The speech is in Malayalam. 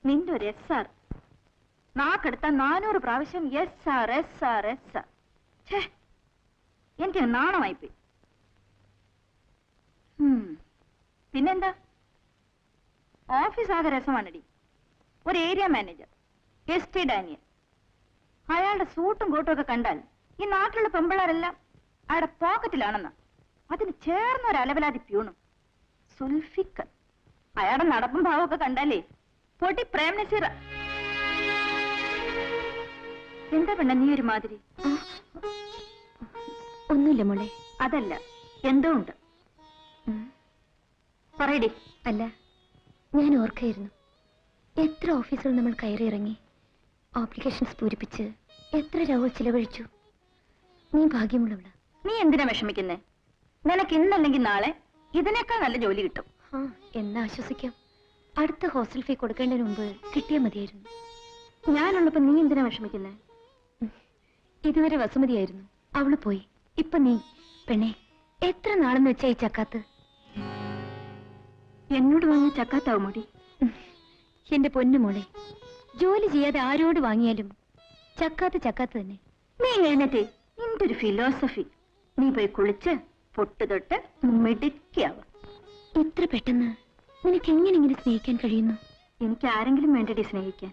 നിന്റെ ഒരു എസ് ആർ നാക്കെടുത്ത 400 പ്രാവശ്യം S R S R S R. എനിക്ക് നാണമായിപ്പോയി. പിന്നെന്താ, ഓഫീസ് ആകെ രസമാണടി. ഒരു area manager S T Daniel, അയാളുടെ സൂട്ടും കോട്ടും ഒക്കെ കണ്ടാൽ ഈ നാട്ടിലുള്ള പെമ്പിള്ളാരെല്ലാം അയാളുടെ പോക്കറ്റിലാണെന്ന്. അതിന് ചേർന്ന ഒരു അലവലാതി പ്യൂണും സുൽഫിക്കർ. അയാളുടെ നടപ്പും ഭാവമൊക്കെ കണ്ടാലേ പൊട്ടി പ്രേം നസീറ. എന്താ പെണ്ണ നീ ഒരു മാതിരി? ഒന്നുമില്ല മോളെ. അതല്ല, എന്തോ ഉണ്ട്. പറയടി. അല്ല, ഞാൻ ഓർക്കായിരുന്നു, എത്ര ഓഫീസുകൾ നമ്മൾ കയറി ഇറങ്ങി, ആപ്ലിക്കേഷൻസ് പൂരിപ്പിച്ച് എത്ര രൂപ ചിലവഴിച്ചു. നീ ഭാഗ്യമുള്ളവളാ. നീ എന്തിനാ വിഷമിക്കുന്നേ? നിനക്ക് ഇന്നല്ലെങ്കിൽ നാളെ ഇതിനേക്കാൾ നല്ല ജോലി കിട്ടും. എന്നാ ആശ്വസിക്കാം. അടുത്ത ഹോസ്റ്റൽ ഫീ കൊടുക്കേണ്ടതിന് മുമ്പ് കിട്ടിയാൽ മതിയായിരുന്നു. ഞാനുള്ളപ്പോ നീ എന്തിനാ വിഷമിക്കുന്നേ? ഇതുവരെ വസുമതിയായിരുന്നു, അവള് പോയി. ഇപ്പൊ നീ. പെണ്ണെ, എത്ര നാളെന്ന് വെച്ചാ ഈ ചക്കാത്ത്? എന്നോട് വാങ്ങിയ ചക്കാത്താവും മുടി. എന്റെ പൊന്നു മോളെ, ജോലി ചെയ്യാതെ ആരോട് വാങ്ങിയാലും ചക്കാത്ത് ചക്കാത്ത് തന്നെ. നീ എഴുന്നേറ്റേ. നിന്റെ ഒരു ഫിലോസഫി. നീ പോയി കുളിച്ച് പൊട്ട് തൊട്ട് മിടുക്കിയാവും. ഇത്ര പെട്ടെന്ന് നിനക്ക് എങ്ങനെ ഇങ്ങനെ സ്നേഹിക്കാൻ കഴിയുന്നു? എനിക്ക് ആരെങ്കിലും വേണ്ടടി സ്നേഹിക്കാൻ.